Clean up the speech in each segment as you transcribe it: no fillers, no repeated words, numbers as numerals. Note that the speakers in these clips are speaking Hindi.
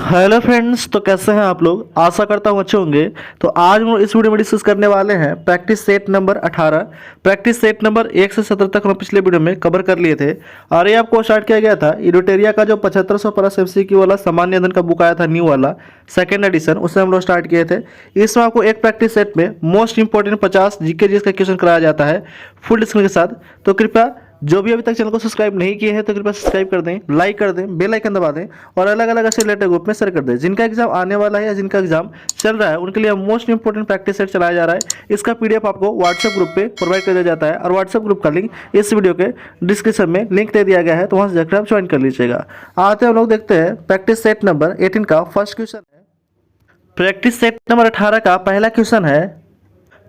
हेलो फ्रेंड्स, तो कैसे हैं आप लोग। आशा करता हूँ अच्छे होंगे। तो आज हम लोग इस वीडियो में डिस्कस करने वाले हैं practice set number 18। Practice set number 1 से 17 तक हम पिछले वीडियो में कवर कर लिए थे और ये आपको स्टार्ट किया गया था इडोटेरिया का जो 7500 प्लस MCQ वाला सामान्य अध्ययन का बुक आया था न्यू वाला सेकेंड एडिशन, उससे हम लोग स्टार्ट किए थे। इसमें आपको एक प्रैक्टिस सेट में मोस्ट इंपॉर्टेंट 50 जीके जीएस का क्वेश्चन कराया जाता है फुल डिस्कशन के साथ। तो कृपया जो भी अभी तक चैनल को सब्सक्राइब नहीं किए हैं तो कृपया सब्सक्राइब कर दें, लाइक कर दें, बेल आइकन दबा दें और अलग अलग ऐसे रिलेटेड ग्रुप में शेयर कर दें। जिनका एग्जाम आने वाला है या जिनका एग्जाम चल रहा है उनके लिए मोस्ट इंपॉर्टेंट प्रैक्टिस सेट चलाया जा रहा है। इसका PDF आपको व्हाट्सएप ग्रुप पे प्रोवाइड कर दिया जाता है और व्हाट्सएप ग्रुप का लिंक इस वीडियो के डिस्क्रिप्शन में लिंक दे दिया गया है, तो वहाँ से जाकर आप ज्वाइन कर लीजिएगा। आते हैं हम लोग देखते हैं प्रैक्टिस सेट नंबर 18 का फर्स्ट क्वेश्चन है। प्रैक्टिस सेट नंबर 18 का पहला क्वेश्चन है।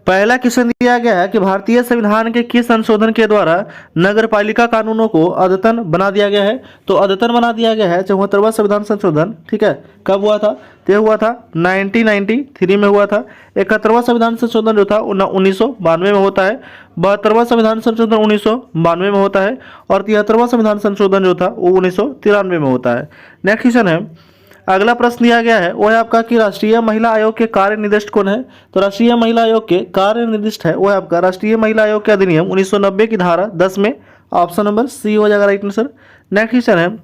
पहला क्वेश्चन दिया गया है कि भारतीय संविधान के किस संशोधन के द्वारा नगरपालिका कानूनों को अद्यतन बना दिया गया है। तो अद्यतन बना दिया गया है 74वां संविधान संशोधन। ठीक है, कब हुआ था? तो हुआ था 1993 में हुआ था। 71वां संविधान संशोधन जो था 1992 में होता है। 72वां संविधान संशोधन 1992 में होता है और 73वां संविधान संशोधन जो था वो 1993 में होता है। नेक्स्ट क्वेश्चन है। अगला प्रश्न दिया गया है वो है आपका कि राष्ट्रीय महिला आयोग के कार्य निर्दिष्ट कौन है। तो राष्ट्रीय महिला आयोग के कार्य निर्दिष्ट है वो है आपका राष्ट्रीय महिला आयोग के अधिनियम 1990 की धारा 10 में। ऑप्शन नंबर सी हो जाएगा राइट आंसर। नेक्स्ट क्वेश्चन है।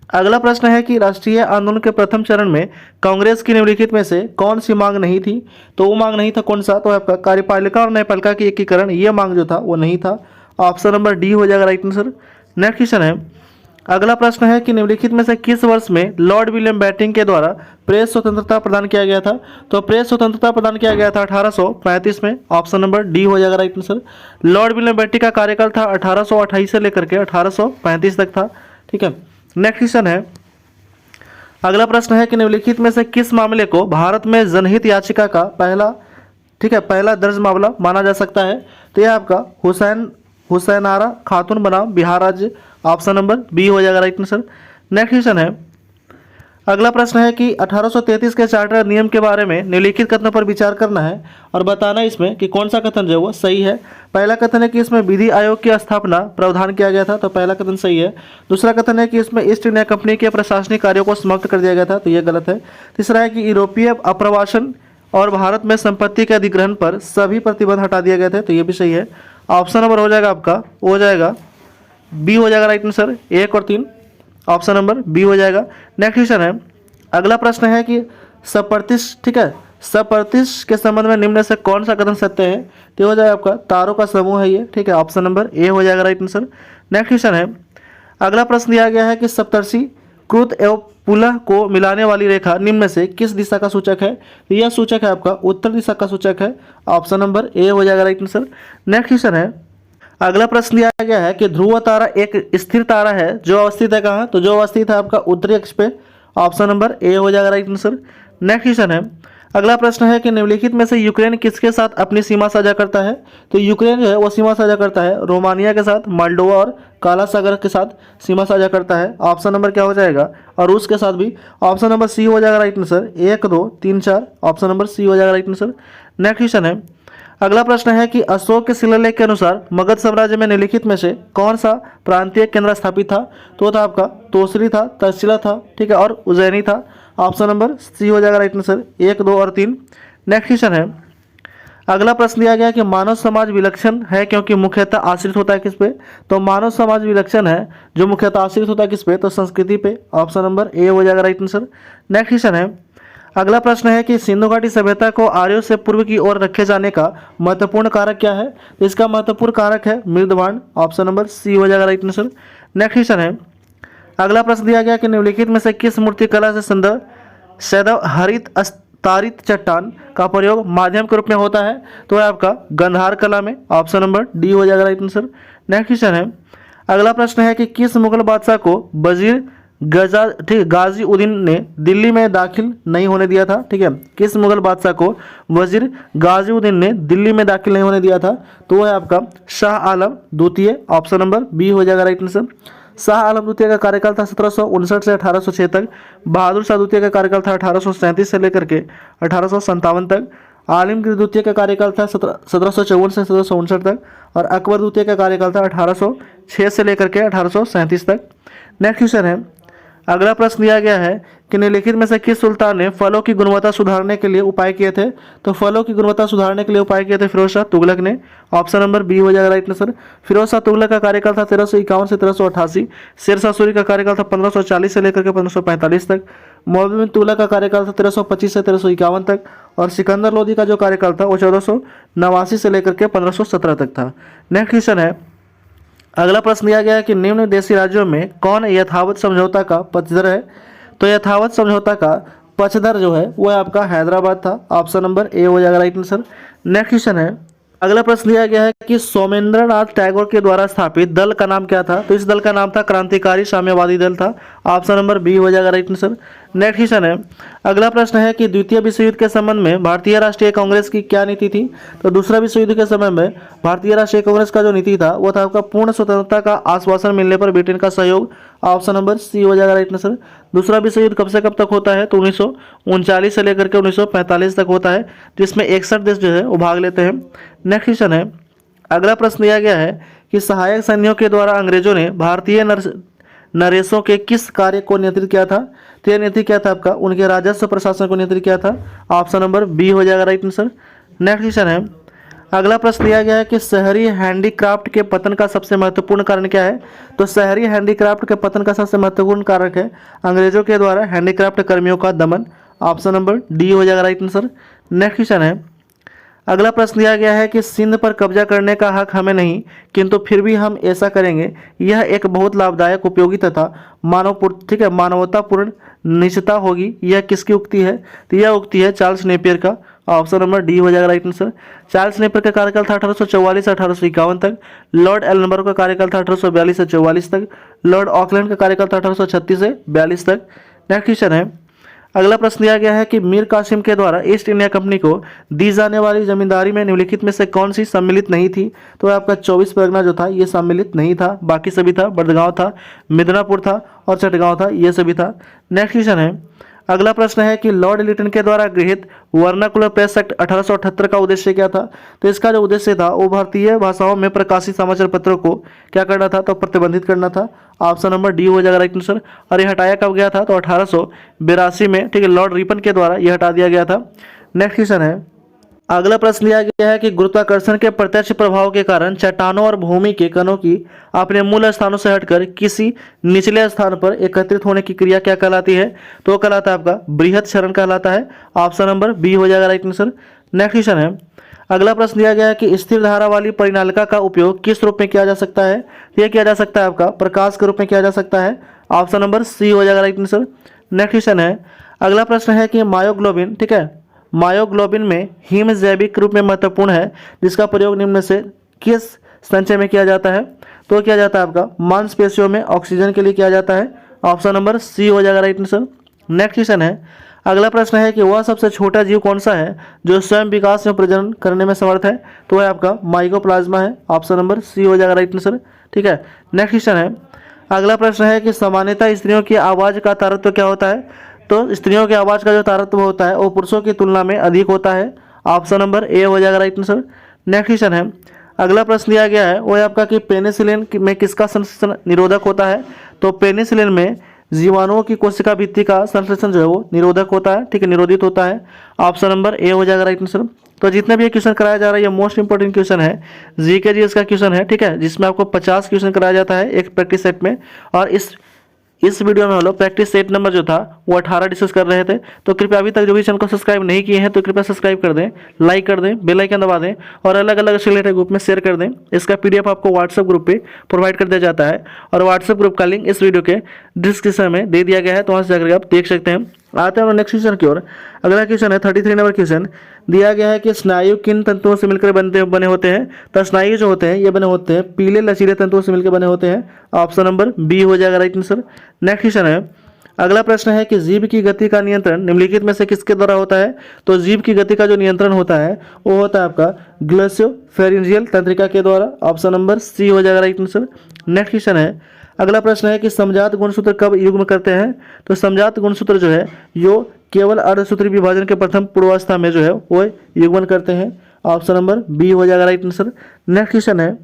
अगला प्रश्न है कि राष्ट्रीय आंदोलन के प्रथम चरण में कांग्रेस की निम्नलिखित में से कौन सी मांग नहीं थी। तो वो मांग नहीं था कौन सा? तो आपका कार्यपालिका और न्यायपालिका की एकीकरण, ये मांग जो था वो नहीं था। ऑप्शन नंबर डी हो जाएगा राइट आंसर। नेक्स्ट क्वेश्चन है। अगला प्रश्न है कि निम्नलिखित में से किस वर्ष में लॉर्ड विलियम बेंटिंक के द्वारा प्रेस स्वतंत्रता प्रदान किया गया था। तो प्रेस स्वतंत्रता प्रदान किया गया था 1835 में। ऑप्शन नंबर डी हो जाएगा right answer. Lord William Bentinck का कार्यकाल था 1828 से लेकर के 1835 तक था। ठीक है, नेक्स्ट क्वेश्चन है। अगला प्रश्न है कि निम्नलिखित में से किस मामले को भारत में जनहित याचिका का पहला दर्ज मामला माना जा सकता है। तो यह आपका हुसैनारा खातून बनाम बिहार राज्य। ऑप्शन नंबर बी हो जाएगा राइट आंसर। नेक्स्ट क्वेश्चन है। अगला प्रश्न है कि 1833 के चार्टर नियम के बारे में निम्नलिखित कथनों पर विचार करना है और बताना इसमें कि कौन सा कथन जो है वो सही है। पहला कथन है कि इसमें विधि आयोग की स्थापना प्रावधान किया गया था, तो पहला कथन सही है। दूसरा कथन है कि इसमें ईस्ट इंडिया कंपनी के प्रशासनिक कार्यों को समाप्त कर दिया गया था, तो यह गलत है। तीसरा है कि यूरोपीय अप्रवासन और भारत में संपत्ति के अधिग्रहण पर सभी प्रतिबंध हटा दिए गए थे, तो ये भी सही है। ऑप्शन नंबर हो जाएगा आपका हो जाएगा बी हो जाएगा राइट आंसर। 1 और 3 ऑप्शन नंबर बी हो जाएगा। नेक्स्ट क्वेश्चन है। अगला प्रश्न है कि सप्रतिश सप्रतिश के संबंध में निम्न से कौन सा कथन सत्य है। तो हो जाएगा आपका तारों का समूह है ये। ठीक है, ऑप्शन नंबर ए हो जाएगा राइट आंसर। नेक्स्ट क्वेश्चन है। अगला प्रश्न दिया गया है कि सप्तर्षि कृत एवं पुलह को मिलाने वाली रेखा निम्न में से किस दिशा का सूचक है। तो यह सूचक है आपका उत्तर दिशा का सूचक है। ऑप्शन नंबर ए हो जाएगा राइट आंसर। नेक्स्ट क्वेश्चन है। अगला प्रश्न दिया गया है कि ध्रुव तारा एक स्थिर तारा है जो अवस्थित है कहाँ। तो जो अवस्थित है आपका उत्तरी अक्ष पे। ऑप्शन नंबर ए हो जाएगा राइट आंसर। नेक्स्ट क्वेश्चन है। अगला प्रश्न है कि निम्नलिखित में से यूक्रेन किसके साथ अपनी सीमा साझा करता है। तो यूक्रेन जो है वो सीमा साझा करता है रोमानिया के साथ, मोल्डोवा और काला सागर के साथ सीमा साझा करता है। ऑप्शन नंबर क्या हो जाएगा? और रूस के साथ भी। ऑप्शन नंबर सी हो जाएगा right answer. 1 2 3 4 option number C हो जाएगा राइट आंसर। नेक्स्ट क्वेश्चन है। अगला प्रश्न है कि अशोक के शिलालेख के अनुसार मगध साम्राज्य में निम्नलिखित में से कौन सा प्रांतीय केंद्र स्थापित था। तो था आपका तोसरी था, तक्षशिला था, ठीक है, और उज्जैनी था। ऑप्शन नंबर सी हो जाएगा राइट आंसर। 1 2 और 3। नेक्स्ट क्वेश्चन है। अगला प्रश्न दिया गया कि मानव समाज विलक्षण है क्योंकि मुख्यतः आश्रित होता है किस पे। तो मानव समाज विलक्षण है जो मुख्यतः आश्रित होता है किस पे? तो संस्कृति पे। ऑप्शन नंबर ए हो जाएगा राइट आंसर। नेक्स्ट क्वेश्चन है। अगला प्रश्न है कि सिंधु घाटी सभ्यता को आर्यों से पूर्व की ओर रखे जाने का महत्वपूर्ण कारक क्या है। तो इसका महत्वपूर्ण कारक है मृदबाण। ऑप्शन नंबर सी हो जाएगा राइट आंसर। नेक्स्ट क्वेश्चन है। अगला प्रश्न दिया गया कि निम्नलिखित में से किस मूर्ति कला से सदैव हरित अस्तारित चट्टान का प्रयोग माध्यम के रूप में होता है। तो है आपका गंधार कला में। ऑप्शन नंबर डी हो जाएगा राइट आंसर। नेक्स्ट क्वेश्चन है। अगला प्रश्न है कि किस मुगल बादशाह को वजीर गाजी उद्दीन ने दिल्ली में दाखिल नहीं होने दिया था। ठीक है, किस मुगल बादशाह को वजीर गाजी उद्दीन ने दिल्ली में दाखिल नहीं होने दिया था। तो वो है आपका शाह आलम द्वितीय। ऑप्शन नंबर बी हो जाएगा राइट आंसर। शाह आलम द्वितीय का कार्यकाल था 1759 से 1806 तक। बहादुर शाह द्वितीय का कार्यकाल था 1837 से लेकर के 1857 तक। आलमगीर द्वितीय का कार्यकाल था 1754 से 1759 तक और अकबर द्वितीय का कार्यकाल था 1806 से लेकर के 1837 तक। नेक्स्ट क्वेश्चन है। अगला प्रश्न दिया गया है कि निम्नलिखित में से किस सुल्तान ने फलों की गुणवत्ता सुधारने के लिए उपाय किए थे। तो फलों की गुणवत्ता सुधारने के लिए उपाय किए थे फिरोज शाह तुगलक ने। ऑप्शन नंबर बी हो जाएगा राइट आंसर। फिरोज शाह तुगलक का कार्यकाल था 1351 से 1388। शेरशाह सूरी का कार्यकाल था 1540 से लेकर के 1545 तक। मुहम्मद बिन तुगलक का कार्यकाल था 1325 से 1351 तक। और सिकंदर लोदी का जो कार्यकाल था वो 1489 से लेकर के 1517 तक था। नेक्स्ट क्वेश्चन है, अगला प्रश्न दिया गया है कि निम्न देशी राज्यों में कौन यथावत समझौता का पक्षधर है। तो यथावत समझौता का पक्षधर जो है वो आपका हैदराबाद था। ऑप्शन नंबर ए हो जाएगा राइट आंसर। नेक्स्ट क्वेश्चन है, अगला प्रश्न दिया गया है कि सोमेंद्रनाथ टैगोर के द्वारा स्थापित दल का नाम क्या था। तो इस दल का नाम था क्रांतिकारी साम्यवादी दल था। ऑप्शन नंबर बी हो जाएगा राइट आंसर। नेक्स्ट क्वेश्चन है, अगला प्रश्न है कि द्वितीय विश्व युद्ध के संबंध में भारतीय राष्ट्रीय कांग्रेस की क्या नीति थी। तो दूसरा विश्व युद्ध के समय में भारतीय राष्ट्रीय कांग्रेस का जो नीति था वो था आपका पूर्ण स्वतंत्रता का आश्वासन मिलने पर ब्रिटेन का सहयोग। ऑप्शन नंबर सी हो जाएगा राइट आंसर। दूसरा विश्व युद्ध कब से कब तक होता है। तो 1939 से लेकर के 1945 तक होता है, जिसमें 61 देश जो है वो भाग लेते हैं। नेक्स्ट क्वेश्चन है, अगला प्रश्न दिया गया है कि सहायक सैन्यों के द्वारा अंग्रेजों ने भारतीय नरेशों के किस कार्य को नियंत्रित किया था। तो यह नियंत्रित किया था आपका उनके राजस्व प्रशासन को नियंत्रित किया था। ऑप्शन नंबर बी हो जाएगा राइट आंसर। नेक्स्ट क्वेश्चन है, अगला प्रश्न दिया गया है कि शहरी हैंडीक्राफ्ट के पतन का सबसे महत्वपूर्ण कारण क्या है। तो शहरी हैंडीक्राफ्ट के पतन का सबसे महत्वपूर्ण कारक है अंग्रेजों के द्वारा हैंडीक्राफ्ट कर्मियों का दमन। ऑप्शन नंबर डी हो जाएगा राइट आंसर। नेक्स्ट क्वेश्चन है, अगला प्रश्न दिया गया है कि सिंध पर कब्जा करने का हक हमें नहीं, किंतु फिर भी हम ऐसा करेंगे। यह एक बहुत लाभदायक, उपयोगी तथा मानवतापूर्ण निश्चितता होगी। यह किसकी उक्ति है। तो यह उक्ति है चार्ल्स नेपियर का। ऑप्शन नंबर डी हो जाएगा राइट आंसर। चार्ल्स नेपियर का कार्यकाल था 1844 से 1851 तक। लॉर्ड एलनबरो का कार्यकाल था 1842 से 44 तक। लॉर्ड ऑकलैंड का कार्यकाल था 1836 से 42 तक। नेक्स्ट क्वेश्चन है, अगला प्रश्न दिया गया है कि मीर कासिम के द्वारा ईस्ट इंडिया कंपनी को दी जाने वाली जमींदारी में निम्नलिखित में से कौन सी सम्मिलित नहीं थी। तो आपका 24 परगना जो था ये सम्मिलित नहीं था, बाकी सभी था। बड़गांव था, मिदनापुर था और चटगांव था, ये सभी था। नेक्स्ट क्वेश्चन है, अगला प्रश्न है कि लॉर्ड लिटन के द्वारा गृहीत वर्नाकुलर प्रेस एक्ट 1878 का उद्देश्य क्या था। तो इसका जो उद्देश्य था वो भारतीय भाषाओं में प्रकाशित समाचार पत्रों को क्या करना था। तो प्रतिबंधित करना था। ऑप्शन नंबर डी हो जाएगा राइट आंसर। और ये हटाया कब गया था। तो 1882 में, ठीक है, लॉर्ड रिपन के द्वारा यह हटा दिया गया था। नेक्स्ट क्वेश्चन है, अगला प्रश्न दिया गया है कि गुरुत्वाकर्षण के प्रत्यक्ष प्रभाव के कारण चट्टानों और भूमि के कणों की अपने मूल स्थानों से हटकर किसी निचले स्थान पर एकत्रित होने की क्रिया क्या कहलाती है। तो वो कहलाता है आपका बृहत क्षरण कहलाता है। ऑप्शन नंबर बी हो जाएगा राइट आंसर। नेक्स्ट क्वेश्चन है, अगला प्रश्न दिया गया है कि स्थिर धारा वाली परिनालिका का उपयोग किस रूप में किया जा सकता है। यह किया जा सकता है आपका प्रकाश के रूप में किया जा सकता है। ऑप्शन नंबर सी हो जाएगा राइट आंसर। नेक्स्ट क्वेश्चन है, अगला प्रश्न है कि मायोग्लोबिन, ठीक है, मायोग्लोबिन में हीम जैविक रूप में महत्वपूर्ण है, जिसका प्रयोग निम्न में से किस संचय में किया जाता है। तो किया जाता है आपका मांसपेशियों में ऑक्सीजन के लिए किया जाता है। ऑप्शन नंबर सी हो जाएगा राइट आंसर। नेक्स्ट क्वेश्चन है, अगला प्रश्न है कि वह सबसे छोटा जीव कौन सा है जो स्वयं विकास में प्रजनन करने में समर्थ है। तो वह आपका माइकोप्लाज्मा है। ऑप्शन नंबर सी हो जाएगा राइट आंसर। ठीक है, नेक्स्ट क्वेश्चन है, अगला प्रश्न है कि सामान्यतः स्त्रियों की आवाज़ का तारतम्य क्या होता है। तो स्त्रियों की आवाज़ का जो तारतम्य होता है वो पुरुषों की तुलना में अधिक होता है। ऑप्शन नंबर ए हो जाएगा राइट आंसर। नेक्स्ट क्वेश्चन है, अगला प्रश्न दिया गया है वो है आपका कि पेनिसिलिन में किसका संश्लेषण निरोधक होता है। तो पेनिसिलिन में जीवाणुओं की कोशिका भित्ति का संश्लेषण जो है वो निरोधक होता है, ठीक है, निरोधित होता है। ऑप्शन नंबर ए हो जाएगा राइट आंसर। तो जितने भी ये क्वेश्चन कराया जा रहा है ये मोस्ट इंपोर्टेंट क्वेश्चन है, जीके जीएस का क्वेश्चन है, ठीक है, जिसमें आपको 50 क्वेश्चन कराया जाता है एक प्रैक्टिस सेट में। और इस वीडियो में हम लोग प्रैक्टिस सेट नंबर जो था वो 18 डिस्कस कर रहे थे। तो कृपया अभी तक जो भी चैनल को सब्सक्राइब नहीं किए हैं तो कृपया सब्सक्राइब कर दें, लाइक कर दें, बेल आइकन दबा दें और अलग अलग रिलेटेड ग्रुप में शेयर कर दें। इसका पीडीएफ आपको व्हाट्सएप ग्रुप पे प्रोवाइड कर दिया जाता है और व्हाट्सएप ग्रुप का लिंक इस वीडियो के डिस्क्रिप्शन में दे दिया गया है, तो वहाँ से जाकर आप देख सकते हैं। आते हैं नेक्स्ट क्वेश्चन की ओर। अगला क्वेश्चन है 33 नंबर क्वेश्चन। दिया गया है कि स्नायु किन तंतुओं से मिलकर बने होते हैं। तो स्नायु जो होते हैं ये बने होते हैं पीले लचीले तंतुओं से मिलकर बने होते हैं। ऑप्शन नंबर बी हो जाएगा राइट आंसर। नेक्स्ट क्वेश्चन है, अगला प्रश्न है कि जीभ की गति का नियंत्रण निम्नलिखित में से किसके द्वारा होता है। तो जीभ की गति का जो नियंत्रण होता है वो होता है आपका ग्लोसोफेरिंजियल तंत्रिका के द्वारा। ऑप्शन नंबर सी हो जाएगा राइट आंसर। नेक्स्ट क्वेश्चन है, अगला प्रश्न है कि समजात गुणसूत्र कब युग्म करते हैं। तो समजात गुणसूत्र जो है यो केवल अर्धसूत्री विभाजन के प्रथम पूर्वावस्था में जो है वो युग्मन करते हैं। ऑप्शन नंबर बी हो जाएगा राइट आंसर। नेक्स्ट क्वेश्चन है,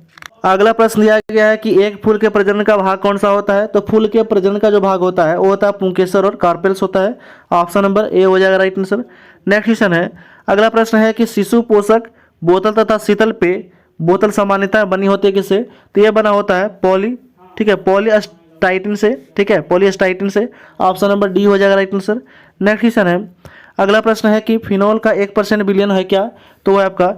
अगला प्रश्न दिया गया है कि एक फूल के प्रजनन का भाग कौन सा होता है। तो फूल के प्रजनन का जो भाग होता है वो होता है पुंकेसर और कार्पेल्स होता है। ऑप्शन नंबर ए हो जाएगा राइट आंसर। नेक्स्ट क्वेश्चन है, अगला प्रश्न है कि शिशु पोषक बोतल तथा शीतल पेय बोतल सामान्यतः बनी होती है किससे। तो ये बना होता है पॉली, ठीक है, पॉलीस्टाइटिन से, ठीक है, पॉलीस्टाइटिन से। ऑप्शन नंबर डी हो जाएगा राइट आंसर। नेक्स्ट क्वेश्चन है, अगला प्रश्न है कि फिनोल का 1% विलयन है क्या। तो वो आपका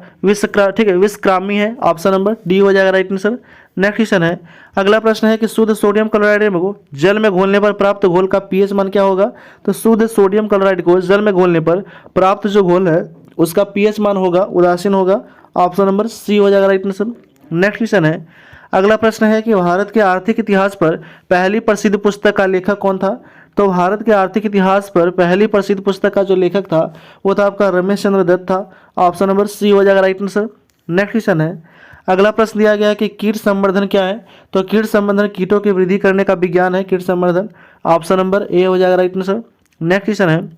ठीक है, विषक्रामी है। ऑप्शन नंबर डी हो जाएगा राइट आंसर। नेक्स्ट क्वेश्चन है, अगला प्रश्न है कि शुद्ध सोडियम क्लोराइड को जल में घोलने पर प्राप्त घोल का पीएच मान क्या होगा। तो शुद्ध सोडियम क्लोराइड को जल में घोलने पर प्राप्त जो घोल है उसका पीएच मान होगा उदासीन होगा। ऑप्शन नंबर सी हो जाएगा राइट आंसर। नेक्स्ट क्वेश्चन है, अगला प्रश्न है कि भारत के आर्थिक इतिहास पर पहली प्रसिद्ध पुस्तक का लेखक कौन था। तो भारत के आर्थिक इतिहास पर पहली प्रसिद्ध पुस्तक का जो लेखक था वो था आपका रमेश चंद्र दत्त था। ऑप्शन नंबर सी हो जाएगा राइट आंसर। नेक्स्ट क्वेश्चन है, अगला प्रश्न दिया गया है कि कीट संवर्धन क्या है। तो कीट संवर्धन कीटों की वृद्धि करने का विज्ञान है कीट संवर्धन। ऑप्शन नंबर ए हो जाएगा राइट आंसर। नेक्स्ट क्वेश्चन है,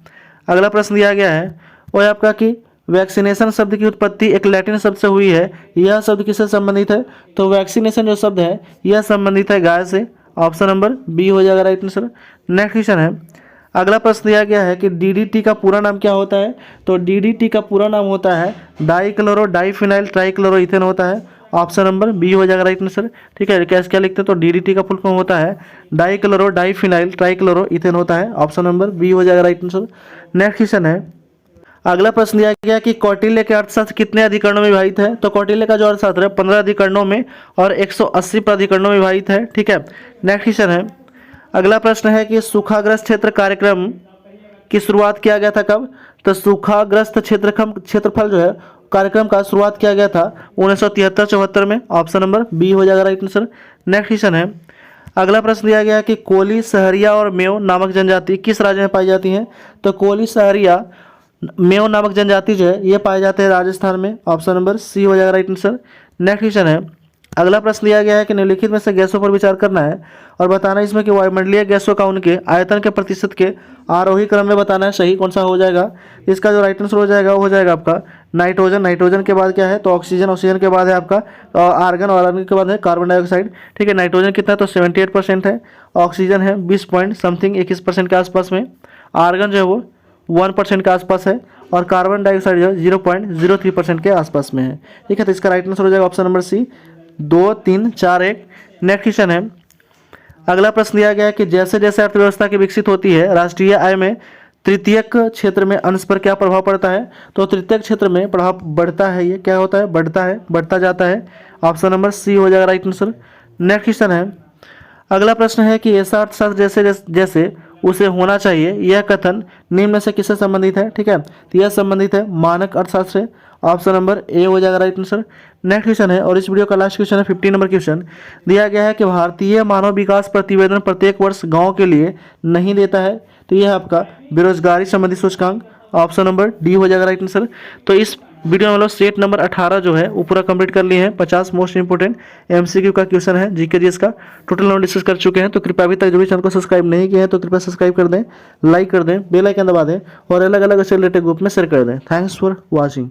अगला प्रश्न दिया गया है वो है आपका कि वैक्सीनेशन शब्द की उत्पत्ति एक लैटिन शब्द से हुई है। यह शब्द किससे संबंधित है। तो वैक्सीनेशन जो शब्द है यह संबंधित है गाय से। ऑप्शन नंबर बी हो जाएगा राइट आंसर। नेक्स्ट क्वेश्चन है, अगला प्रश्न दिया गया है कि डीडीटी का पूरा नाम क्या होता है। तो डीडीटी का पूरा नाम होता है डाइक्लोरो डाइफिनाइल ट्राइक्लोरोइथेन होता है। ऑप्शन नंबर बी हो जाएगा राइट आंसर। ठीक है, क्या क्या लिखते हैं। तो डीडीटी का फुल फॉर्म होता है डाइक्लोरो डाइफिनाइल ट्राइक्लोरोइथेन होता है। ऑप्शन नंबर बी हो जाएगा राइट आंसर। नेक्स्ट क्वेश्चन है, अगला प्रश्न दिया गया कि कौटिल्य के अर्थशास्त्र कितने अधिकरणों में विभाजित है। तो कौटिल्य का जो अर्थशास्त्र है 15 अधिकरणों में और 180 प्राधिकरणों में विभाजित है। ठीक है। नेक्स्ट क्वेश्चन है, अगला प्रश्न है कि सूखाग्रस्त क्षेत्र कार्यक्रम की शुरुआत किया गया था कब। तो सूखाग्रस्त क्षेत्रफल जो है कार्यक्रम का शुरुआत किया गया था 1973-74 में। ऑप्शन नंबर बी हो जाएगा राइट आंसर। नेक्स्ट क्वेश्चन है, अगला प्रश्न दिया गया है कि कोली, सहरिया और मेव नामक जनजाति किस राज्य में पाई जाती हैं। तो कोली, सहरिया, मेव नामक जनजाति जो है ये पाए जाते हैं राजस्थान में। ऑप्शन नंबर सी हो जाएगा राइट आंसर। नेक्स्ट क्वेश्चन है, अगला प्रश्न दिया गया है कि निम्नलिखित में से गैसों पर विचार करना है और बताना इसमें कि वायुमंडलीय गैसों का उनके आयतन के प्रतिशत के आरोही क्रम में बताना है सही कौन सा हो जाएगा। इसका जो राइट आंसर हो जाएगा वो हो जाएगा आपका नाइट्रोजन। नाइट्रोजन के बाद क्या है। तो ऑक्सीजन, ऑक्सीजन के बाद है आपका आर्गन, और आर्गन के बाद है कार्बन डाइऑक्साइड। ठीक है, नाइट्रोजन कितना है तो 78% है। ऑक्सीजन है 20 पॉइंट समथिंग 21% के आसपास में। आर्गन जो है वो 1% के आसपास है और कार्बन डाइऑक्साइड जो है 0.03% के आसपास में है। ठीक है, तो इसका राइट आंसर हो जाएगा option number C 2, 3, 4, 1। Next question है, अगला प्रश्न दिया गया है कि जैसे जैसे अर्थव्यवस्था की विकसित होती है राष्ट्रीय आय में तृतीयक क्षेत्र में अंश पर क्या प्रभाव पड़ता है। तो तृतीयक क्षेत्र में प्रभाव बढ़ता है। ये क्या होता है, बढ़ता है, बढ़ता जाता है। ऑप्शन नंबर सी हो जाएगा राइट आंसर। नेक्स्ट क्वेश्चन है, अगला प्रश्न है कि ऐसा अर्थशास्त्र जैसे जैसे उसे होना चाहिए यह कथन निम्न में से किससे संबंधित है। ठीक है, तो यह संबंधित है मानक अर्थशास्त्र से। ऑप्शन नंबर ए हो जाएगा राइट आंसर। नेक्स्ट क्वेश्चन है और इस वीडियो का लास्ट क्वेश्चन है 15 नंबर क्वेश्चन दिया गया है कि भारतीय मानव विकास प्रतिवेदन प्रत्येक वर्ष गांव के लिए नहीं देता है। तो यह आपका बेरोजगारी संबंधी सूचकांक। ऑप्शन नंबर डी हो जाएगा राइट आंसर। तो इस वीडियो में हम लोग सेट नंबर 18 जो है वो पूरा कंप्लीट कर लिए हैं। 50 मोस्ट इंपोर्टेंट एमसीक्यू का क्वेश्चन है, जीके जीएस का टोटल हम डिस्कस कर चुके हैं। तो कृपया अभी तक जो भी चैनल को सब्सक्राइब नहीं किया है तो कृपया सब्सक्राइब कर दें, लाइक कर दें, बेल आइकन दबा दें और अलग अलग अच्छे रिलेटेड ग्रुप में शेयर कर दें। Thanks for watching.